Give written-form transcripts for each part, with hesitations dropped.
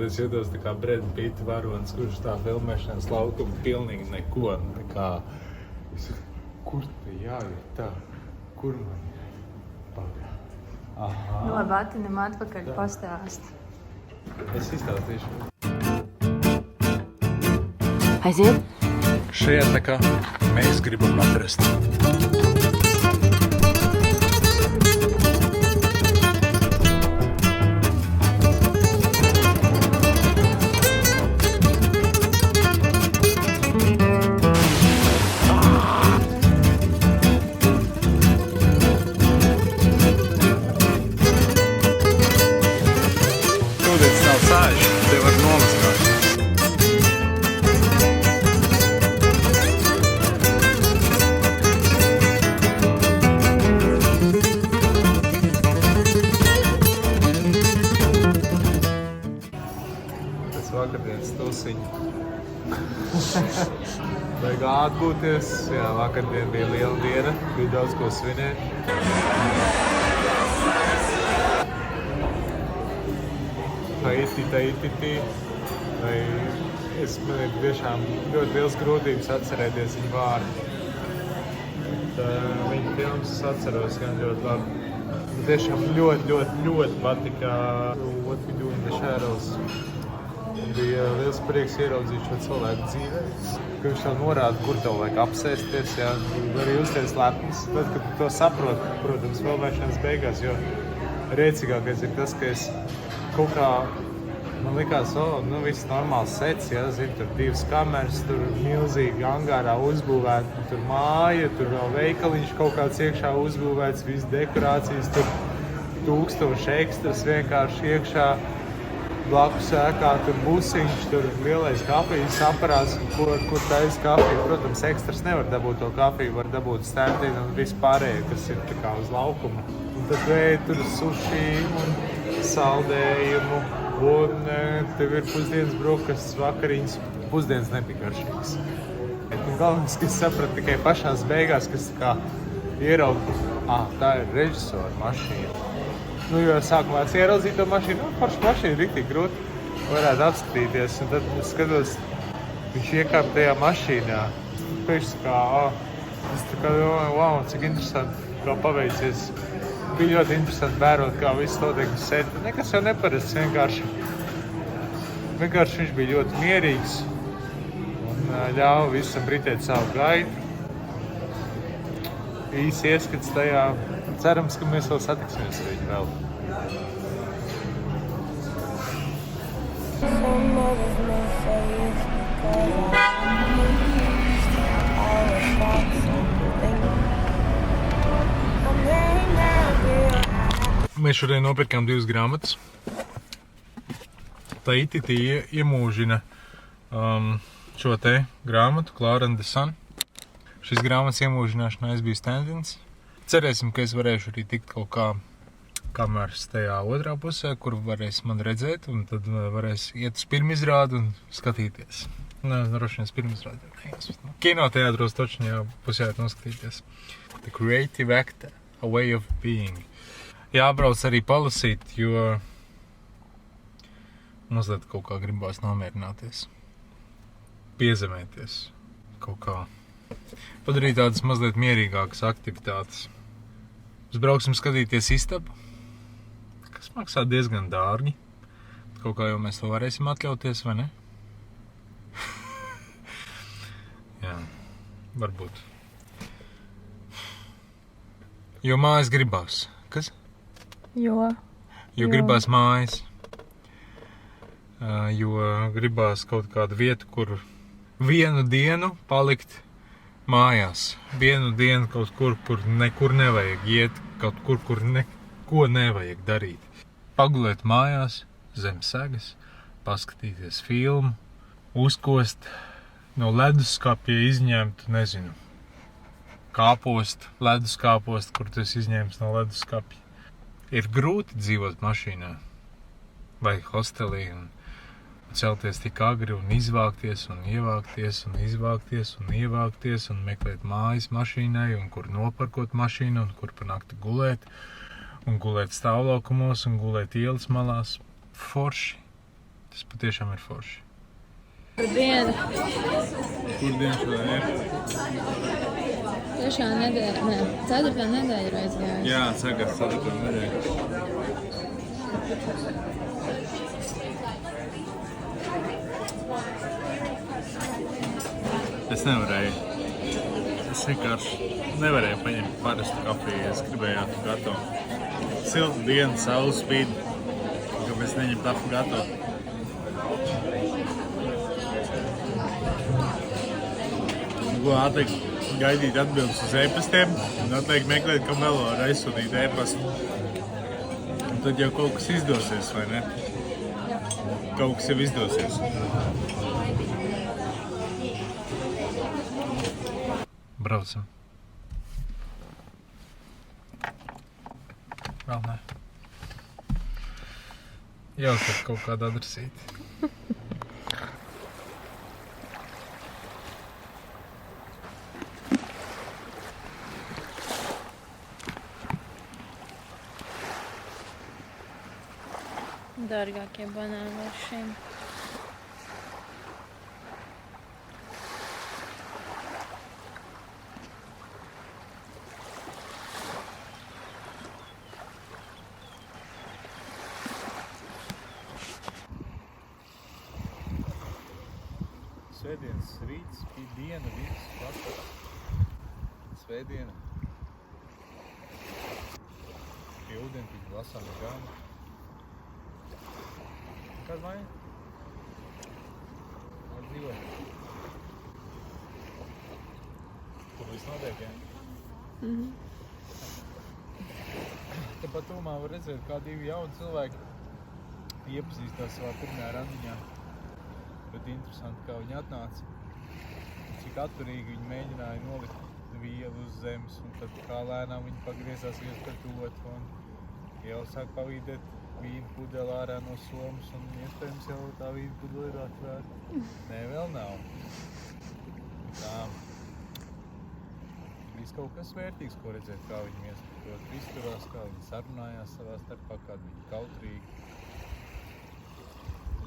es jūtos tā kā Brad Pitt varonis, kurš tā filmēšanas laukuma pilnīgi neko, tā kā... Kur te jāiet tā? Kur man? Pagā. Aha. Nu, labi, Atinam atpakaļ pastāst. Es izstāstīšu. Aiziet? Šeit tā kā mēs gribam atrast. Ūdens nav sāļš, te var nomaskāt. Tas vakardienas tusiņi. Vajag atgūties. Jā, vakardien bija liela diena, bija daudz ko svinēt. Taititi. Vai es man ir tiešām ļoti liels grūtības atcerēties viņu vārdu. Viņa filmas es atceros gan ļoti labi. Man tiešām ļoti patika What We Do in the Shadows. Bija liels prieks ieraudzīt šo cilvēku dzīvē, ka viņš tev norāda, kur tev vajag apsēsties, jā, var justies lepns. Tad, kad tu to saproti, protams, filmēšanas beigās, jo rēcīgākais ir tas, ka es kaut kā, man likās, viss normāls sets, jā, zin, tur 2 kameras, tur milzīgi angārā uzbūvēti, tur māja, tur vēl veikaliņš kaut kāds iekšā uzbūvēts, viss dekorācijas, tur 1000 ekstras vienkārši iekšā. Blakus ēkā, tur busiņš, tur lielais kafijas aparāts, kur taisa kafiju. Protams, ekstras nevar dabūt to kafiju, var dabūt stand-in un viss pārējie, kas ir tā kā uz laukuma. Un tad vēja tur suši un saldējumu, un tev ir pusdienas brokastis, vakariņas. Pusdienas nebija garšīgas. Un galvenais, ka es sapratu tikai pašās beigās, kas tā kā ieraugu, tā ir režisora mašīna. Nu, jo sākumā es ieraudzīju to mašīnu, forša mašīna riktīgi grūti varētu apskatīties. Un tad es skatos, viņš iekāp tajā mašīnā. Pēc kā, es tā kā domāju, wow, cik interesanti, kā paveicies. Bija ļoti interesanti vērot, kā viss notiek uz seta. Nekas jau neparasts, vienkārši viņš bija ļoti mierīgs un ļāva visam ritēt savu gaitu. Īsi ieskats tajā. Cerams, ka mēs vēl satiksimies ar viņu vēl. Mēs šodien nopirkām 2 grāmatas. Taititi iemūžina šo te grāmatu, Clara and the Sun. Šis grāmatas iemūžināšanā es biju stand-ins. Cerēsim, ka es varēšu arī tikt kaut kā kameras tajā otrā pusē, kur varēs man redzēt, un tad varēs iet uz pirmizrādi un skatīties. Droši vien pirmizrādi. Kinoteātros točņā pusē noskatīties. The Creative Actor, A Way of Being. Jābrauc arī palasīt, jo mazliet kaut kā gribās nomierināties. Piezemēties kaut kā. Padarīt tādas mazliet mierīgākas aktivitātes. Mēs brauksim skatīties istabu, kas maksā diezgan dārgi. Kaut kā jau mēs to varēsim atļauties, vai ne? Jā, varbūt. Jo mājas gribās. Kas? Jo gribās mājas. Jo gribās kaut kādu vietu, kur vienu dienu palikt mājās. Vienu dienu kaut kur nekur nevajag iet, kaut kur neko nevajag darīt. Pagulēt mājās, zem segas, paskatīties filmu, uzkost, no leduskapja izņemt, nezinu, leduskāpost, kur tu esi izņēmis no leduskapja. Ir grūti dzīvot mašīnā vai hostelī un celties tik agri un izvākties un ievākties un izvākties un ievākties un meklēt mājas mašīnai un kur noparkot mašīnu un kur pa nakti gulēt un gulēt stāvlaukumos un gulēt ielas malās. Forši. Tas patiešām ir forši. Kur diena? Kur diena šodien ir? Trešā nedēļa, ne, 4. nedēļa ir aizgājusi. Jā, sākās 4. nedēļa. Es nevarēju. Es vienkārši nevarēju paņemt parastu kafiju. Es gribēju affogato. Silta diena, saule spīd. Kāpēc neņemt affogato? Ko atliek gaidīt atbildes uz e-pastiem un atliek meklēt, kam vēl var aizsūtīt e-pastu. Un tad jau kaut kas izdosies, vai ne? Kaut kas jau izdosies. Braucam. Vēl nē. Jau tad kaut kāda adresīte. Dārgākie banāni ar šiem. Svētdienas rīts bija diena, viss vakar. Svētdiena. Pie ūdentiņa lasām grāmatu. Kāda vaina? Ar dzīvē. Tur viss notiek, jā? Tepat tūmā var redzēt, kā divi jauni cilvēki iepazīstās savā pirmajā randiņā. Bet interesanti, kā viņi atnāca. Cik atturīgi viņi mēģināja nolikt vielu uz zemes, un tad kā lēnām viņi pagriezās viens pret otru, un jau sāk pavīdēt vīnu pudeli ārā no somas, un iespējams jau tā vīnu pudeli ir atvērta. Nē, vēl nav. Tā. Viss kaut kas vērtīgs, ko redzēt, kā viņi viens pret otru izturās, kā viņi sarunājās savā starpā, kādi viņi kautrīgi.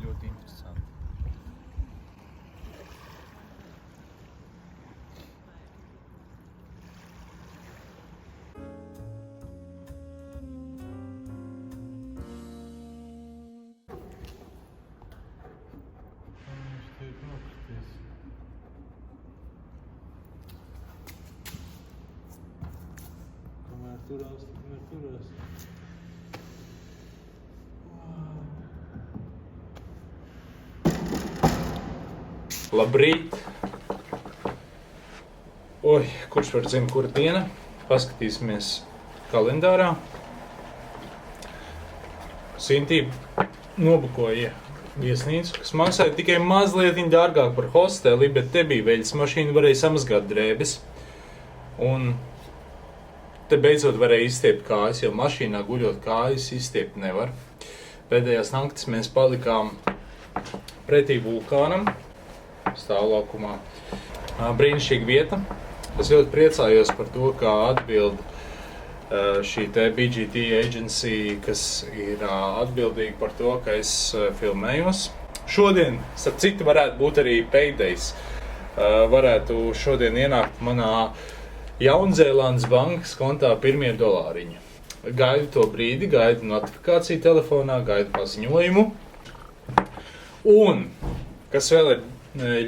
Ļoti interesanti. Turās. Labrīt! Oi, kurš var zina, kura diena? Paskatīsimies kalendārā. Sintība nobukoja viesnīcu, kas maksāja tikai mazliet dārgāk par hosteli, bet te bija veļas mašīna, varēja samazgāt drēbes. Un te beidzot varēja izstiept kājas, jo mašīnā guļot kājas izstiept nevar. Pēdējās naktis mēs palikām pretī vulkānam, stāvlaukumā. Brīnišķīga vieta. Es ļoti priecājos par to, kā atbild šī te BGT agency, kas ir atbildīga par to, ka es filmējos. Šodien, starp citu, varētu būt arī paydays. Varētu šodien ienākt manā Jaunzēlandes bankas kontā pirmie dolāriņi. Gaidu to brīdi, gaidu notifikāciju telefonā, gaidu paziņojumu. Un, kas vēl ir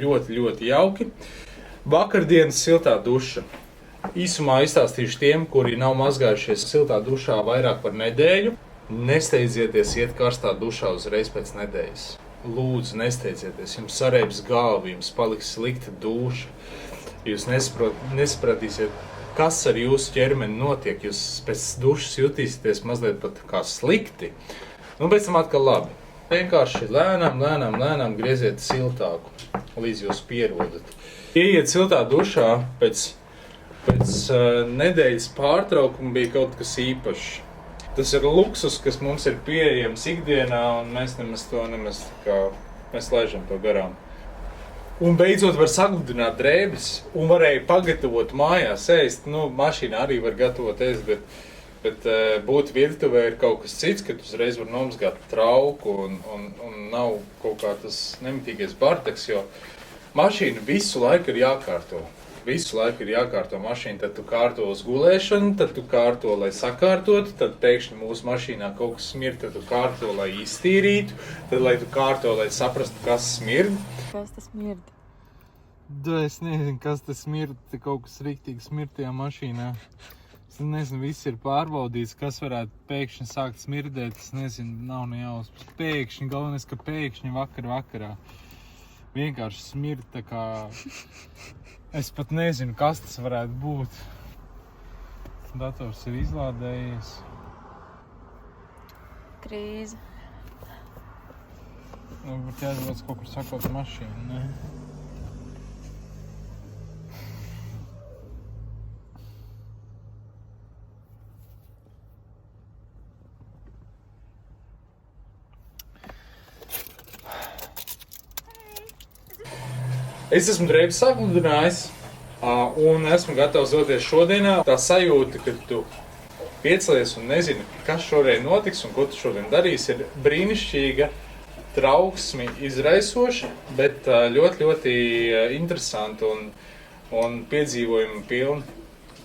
ļoti, ļoti jauki, vakardienas siltā duša. Īsumā izstāstīšu tiem, kuri nav mazgājušies siltā dušā vairāk par nedēļu. Nesteidzieties iet karstā dušā uzreiz pēc nedēļas. Lūdzu, nesteidzieties, jums sareibs galva, jums paliks slikta duša. Jūs nesapratīsiet, kas ar jūsu ķermeni notiek. Jūs pēc dušas jutīsieties mazliet pat kā slikti. Un pēc tam atkal labi. Vienkārši lēnām grieziet siltāku, līdz jūs pierodat. Ieiet siltā dušā pēc nedēļas pārtraukuma bija kaut kas īpašs. Tas ir luksus, kas mums ir pieejams ikdienā, un mēs laižam to garām. Un beidzot var sagludināt drēbes, un varēja pagatavot mājās ēst. Mašīnā arī var gatavot ēst, bet Bet būt virtuvē ir kaut kas cits, kad uzreiz var nomazgāt trauku un nav kaut kā tas nemitīgais bardaks, jo mašīna visu laiku ir jākārto. Visu laiku ir jākārto mašīna, tad tu kārto uz gulēšanu, tad tu kārto, lai sakārtotu, tad pēkšņi mūsu mašīnā kaut kas smird, tad tu kārto, lai iztīrītu, tad, lai tu kārto, lai saprastu, kas smird. Kas tas smird? Es nezinu, kas tas smird, kaut kas riktīgi smird tajā mašīnā. Es nezinu, viss ir pārbaudīts, kas varētu pēkšņi sākt smirdēt, es nezinu, nav nejausmas. Pēkšņi, galvenais, ka pēkšņi vakarā. Vienkārši smird tā kā... Es pat nezinu, kas tas varētu būt. Dators ir izlādējies. Krīze. Varbūt jāizvēlas kaut kur sakot mašīnu, ne? Es esmu drēbes sapludinājis un esmu gatavs doties šodienā. Tā sajūta, ka tu piecelies un nezini, kas šodien notiks un ko tu šodien darīsi, ir brīnišķīga, trauksmi izraisoša, bet ļoti, ļoti interesanti un piedzīvojumi pilni.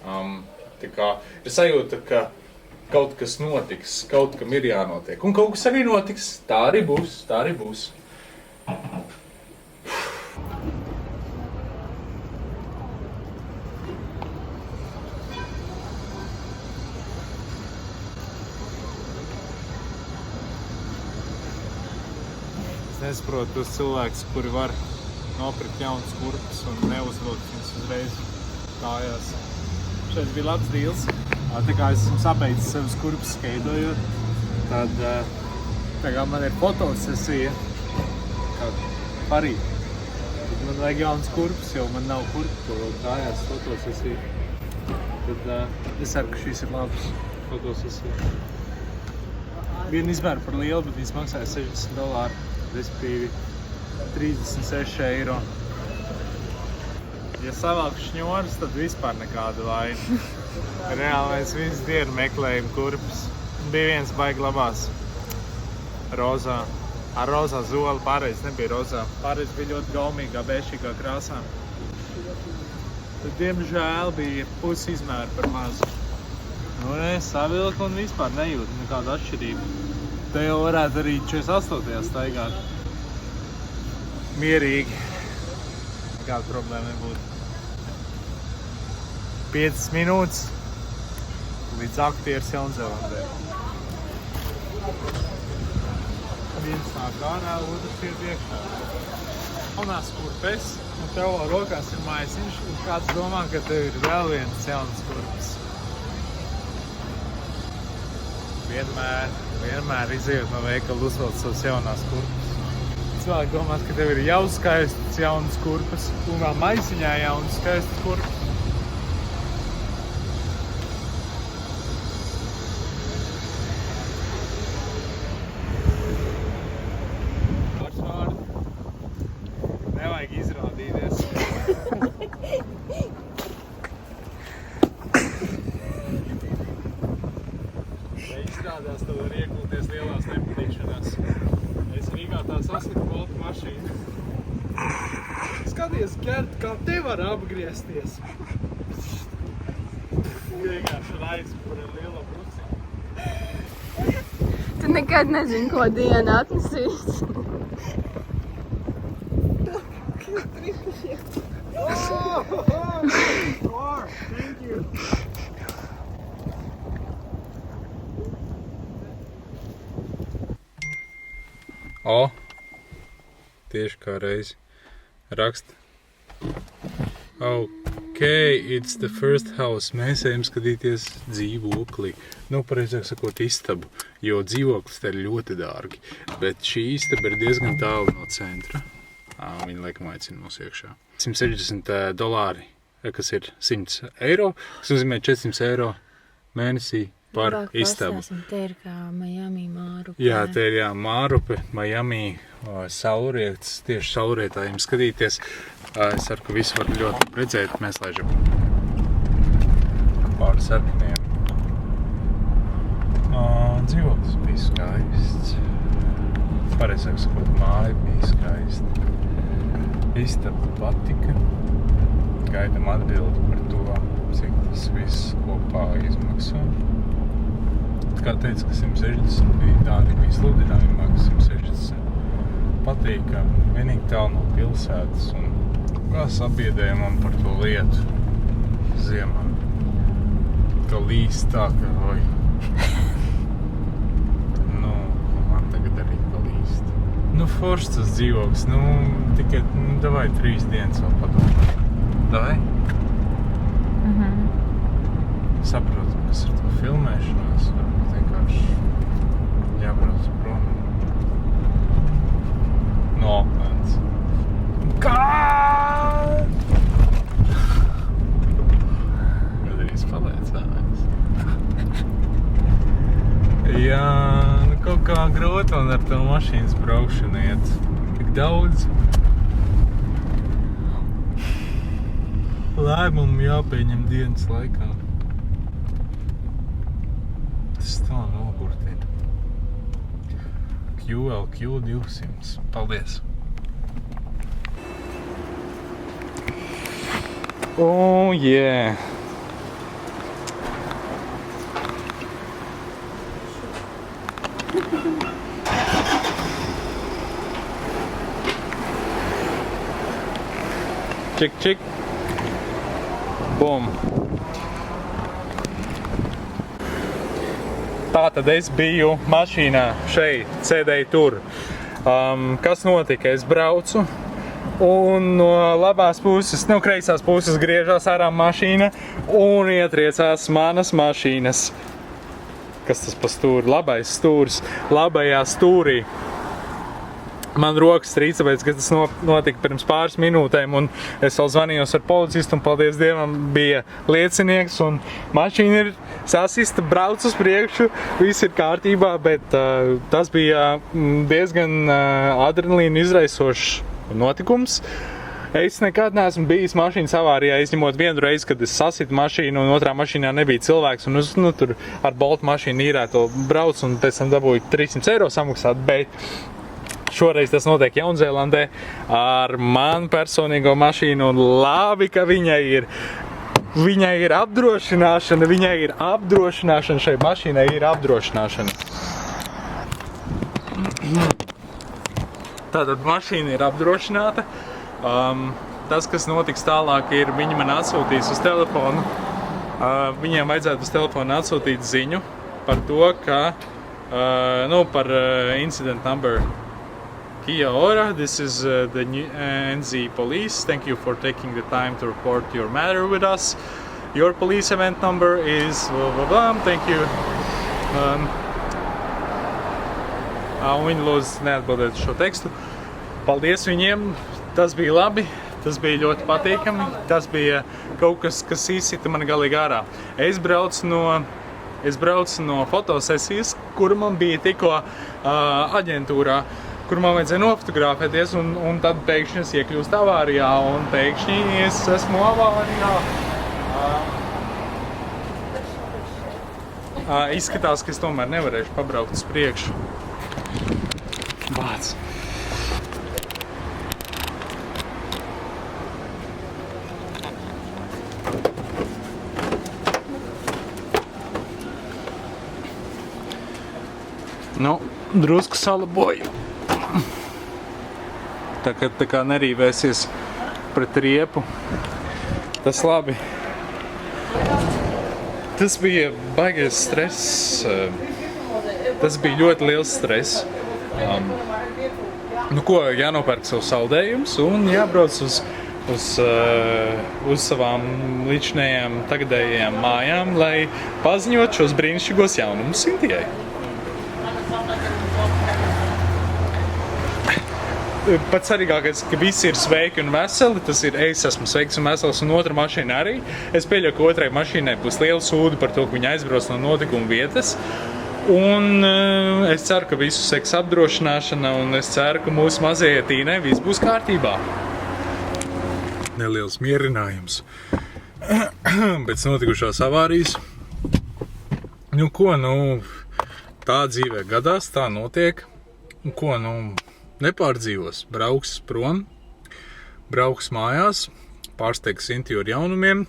Tā kā ir sajūta, ka kaut kas notiks, kaut kam ir jānotiek. Un kaut kas arī notiks, tā arī būs. Es nesaprotu tos cilvēkus, kuri var nopirkt jaunas kurpes un neuzvilkt viņas uzreiz kājās. Šeit bija labs dīls. Tā kā es esmu sabeidzis savas kurpes skeidojot, tad tagad man ir fotosesija parīt. Tad man vajag jaunas kurpes, jo man nav kurpes, ko vēl kājās fotosesija. Tad es ceru, ka šīs ir labas fotosesija. Viena izmēra par lielu, bet viņas maksāja $60. Respektīvi 36 eiro. Ja savāk šņoras, tad vispār nekāda vaina. Reāli mēs visu dienu meklējam kurpes. Bija viens baigi labās rozā. Ar rozā zoli, pārējais nebija rozā. Pārējais bija ļoti gaumīgā, bēšīgā krāsā. Tad, diemžēl, bija pusi izmēra par mazu. Nu, es savilku un vispār nejūtu nekādu atšķirību. Te jau varētu arī 48. staigāt. Mierīgi. Nekāda problēma nebūtu. 5 minūtes līdz aktieris Jaunzēlandē. Viens nāk ārā, otrs iet iekšā. Jaunās kurpes, un tev rokās ir maisiņš, un kāds domā, ka tev ir vēl viens jaunas kurpes. Vienmēr izejot no veikala uzvelc savas jaunās kurpes. Cilvēki domās, ka tev ir jau skaistas jaunas kurpes un vēl maisiņā jaunas skaistas kurpes. Vārdu. Nevajag izrādīties. Izrādās, tad var iekulties lielās nepatīkšanās. Es Rīgā tā sasliku baltu mašīnu. Skaties, Gert, kā te var apgriezties. Vienkārši aizpura liela bruciņa. Tu nekad nezini, ko diena atnesīs. Thank you. Tieši kā reizi raksta. Okay, it's the first house. Mēs ejam skatīties dzīvoklī. Nu, pareizāk sakot, istabu, jo dzīvoklis te ir ļoti dārgi. Bet šī istaba ir diezgan tālu no centra. Viņi laikam aicina mūs iekšā. $160, kas ir 100 eiro. Tas nozīmē 400 eiro mēnesī par istabu. Te ir kā Miami Mārupe. Jā, te ir Mārupe, Miami, saulriekts, tieši saulrietājiem skatīties. Es ceru, ka visi var ļoti redzēt, mēs laižam pāri sarkaniem dzīvoklis bija skaists. Pareizāk sakot, māja bija skaista. Istaba patika. Gaidam atbildi par to, cik tas viss kopā izmaksā. Kā teica, ka 160 bija, tā arī bija sludinājumā, ka 160. Patīkami, vienīgi tālu no pilsētas un kā sabiedēja man par to lietu ziemā. Ka līst tā, ka oj. Nu, man tagad arī palīst. Nu, foršs tas dzīvoklis, nu, tikai, davai 3 dienas vēl padomāt. Davai? Saprotu, kas ar to filmēšanās, varbūt vienkārši jābrauc prom. No Aucklands. Kā? Gadrīz paliecāmies. Jā, nu kaut kā grūti un ar to mašīnas braukšanu iet. Tik daudz lēmumu jāpieņem dienas laikā. Tas tā nogurtina. QLQ 200. Paldies! Oh, yeah! Čik, čik! Bum! Tātad es biju mašīnā šeit, sēdēju tur. Kas notika? Es braucu un no labās puses, no kreisās puses griežās ārā mašīna un ietriecās manas mašīnas. Kas tas pa stūri? Labais stūris. Labajā stūrī. Man rokas trīc, tāpēc, ka tas notika pirms pāris minūtēm un es vēl zvanījos ar policistu un paldies Dievam bija liecinieks un mašīna ir sasista, brauc uz priekšu, viss ir kārtībā, bet tas bija diezgan adrenalīnu izraisošs notikums. Es nekad neesmu bijis mašīnas avārijā, izņemot vienu reizi, kad es sasitu mašīnu un otrā mašīnā nebija cilvēks un es tur ar Bolt mašīnu īrēto braucu un pēc tam dabūju 300 eiro samaksāt, bet šoreiz tas notiek Jaunzēlandē ar manu personīgo mašīnu un labi, ka viņai ir apdrošināšana, šai mašīnai ir apdrošināšana. Tātad mašīna ir apdrošināta. Tas, kas notiks tālāk, ir viņi man atsūtīs uz telefonu. Viņiem vajadzētu uz telefonu atsūtīt ziņu par to, ka, par incident number. Kia ora, this is the NZ police. Thank you for taking the time to report your matter with us. Your police event number is blah, blah, blah. Thank you. Un viņi lūdzu neatbildēt šo tekstu. Paldies viņiem, tas bija labi, tas bija ļoti patīkami. Tas bija kaut kas, kas izsita mani galīgi ārā. Es braucu no fotosesijas, kura man bija tikko aģentūrā, kur man vajadzēja nofotografēties, un tad pēkšņi es iekļūstu avārijā, un pēkšņi es esmu avārijā. Izskatās, ka es tomēr nevarēšu pabraukt uz priekšu. Bāc. Nu, drusku salaboju. Tā kā nerīvēsies pret riepu. Tas labi. Tas bija baigais stress. Tas bija ļoti liels stress. Jānopērk savu saldējums un jābrauc uz savām līdzinējām tagadējām mājām, lai paziņot šos brīnišķīgos jaunumus Sintijai. Pats svarīgākais, ka visi ir sveiki un veseli, tas ir es esmu sveiks un vesels un otra mašīna arī. Es pieļauju, ka otrai mašīnai būs liela sūda par to, ka viņa aizbrauc no notikuma vietas. Un es ceru, ka visu seks apdrošināšana un es ceru, ka mūsu mazajai Tīnai viss būs kārtībā. Neliels mierinājums pēc notikušās avārijas. Tā dzīvē gadās, tā notiek. Un ko, nepārdzīvos. Brauks prom, brauks mājās, pārsteigs Intiju ar jaunumiem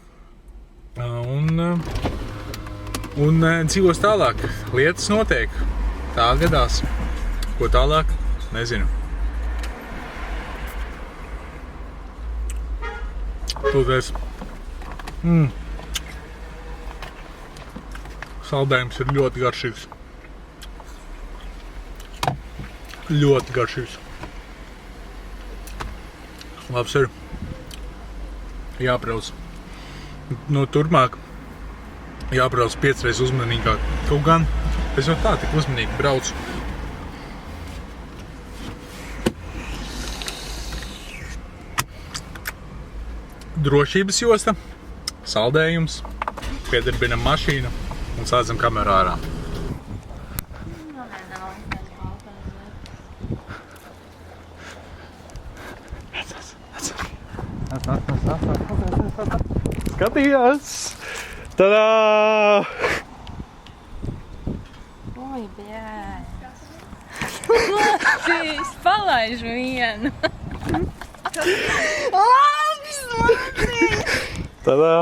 un dzīvos tālāk. Lietas notiek. Tā gadās. Ko tālāk? Nezinu. Tūties. Saldējums ir ļoti garšīgs. Ļoti garšīgs. Labs ir. Jābrauc. Turpmāk jābrauc 5 reizes uzmanīgāk. Kaut gan es jau tā tik uzmanīgi braucu. Drošības josta, saldējums, piedarbinam mašīnu un sādzam kameru ārā. Skatījās! Tadā! Oi, bļēj. Es palaižu vienu. Tadā!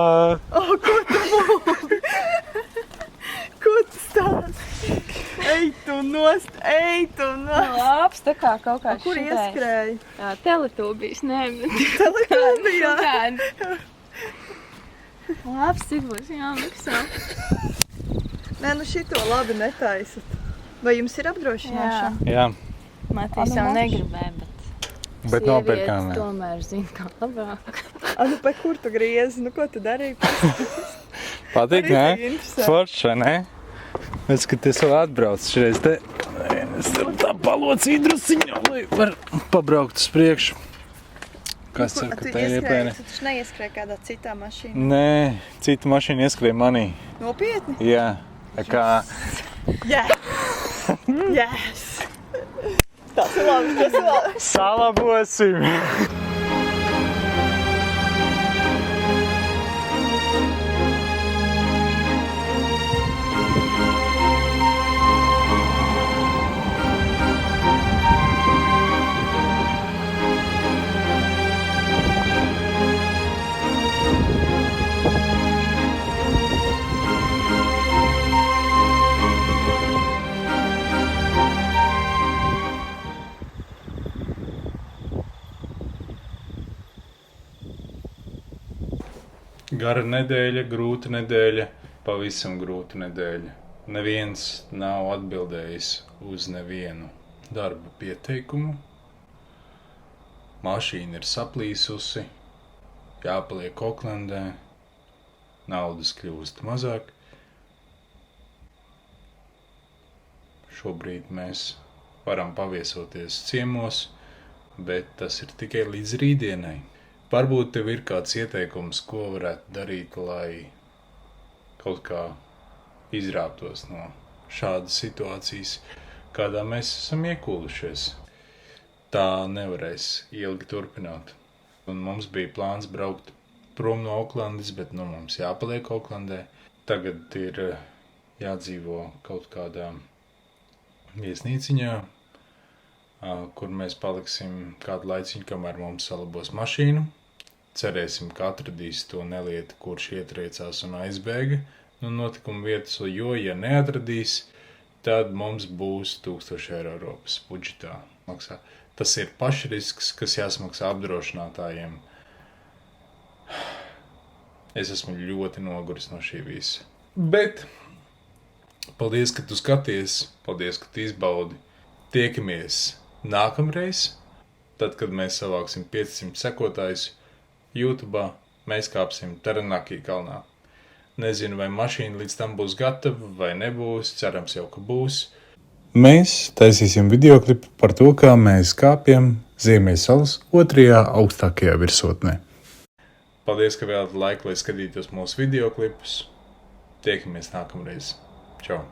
Ko tu stāsti? Ej tu nost! Labs, tā kā kaut kā Kur ieskrēja? Teletūbīs, nē. Teletūbijā? Labs, cik būs jāmaksā. Nē, šito labi netaisat. Vai jums ir apdrošināšana? Jā, Matīs jau negribēja, bet nopirkām. sievietes tomēr zina, kā labāk. Pa kur tu griezi? Ko tu darīji? Patīk, Arī ne? bija interesanti. Forša, ne? Es, ka es vēl atbraucu šreiz te. Es tev tā palocīju drusiņu, lai var pabraukt uz priekšu. Kas cer, ka tā ir iepēne? Tu taču neieskrēji kādā citā mašīnā. Nē, cita mašīna ieskrēja manī. Nopietni? Jā, kā... Yes! Tas ir labi, Salabosim! Gara nedēļa, grūta nedēļa, pavisam grūta nedēļa. Neviens nav atbildējis uz nevienu darba pieteikumu. Mašīna ir saplīsusi, jāpaliek Oklandē, naudas kļūst mazāk. Šobrīd mēs varam paviesoties ciemos, bet tas ir tikai līdz rītdienai. Varbūt tev ir kāds ieteikums, ko varētu darīt, lai kaut kā izrāptos no šādas situācijas, kādā mēs esam iekūlušies. Tā nevarēs ilgi turpināt. Un mums bija plāns braukt prom no Oklandes, bet mums jāpaliek Oklandē. Tagad ir jādzīvo kaut kādā viesnīciņā, kur mēs paliksim kādu laiciņu, kamēr mums salabos mašīnu. Cerēsim, ka atradīs to nelieti, kurš ietriecās un aizbēga no notikuma vietas, jo, ja neatradīs, tad mums būs 1000 eiro Eiropas budžetā maksā. Tas ir pašrisks, kas jāsmaksā apdrošinātājiem. Es esmu ļoti noguris no šī visa. Bet paldies, ka tu skaties, paldies, ka tu izbaudi. Tiekamies nākamreiz, tad, kad mēs savāksim 500 sekotājus YouTube'ā, mēs kāpsim Taranaki kalnā. Nezinu, vai mašīna līdz tam būs gatava vai nebūs, cerams jau, ka būs. Mēs taisīsim videoklipu par to, kā mēs kāpjam Ziemeļsalas 2. augstākajā virsotnē. Paldies, ka vēlat laiku, lai skatītos mūsu videoklipus. Tiekamies nākamreiz. Čau!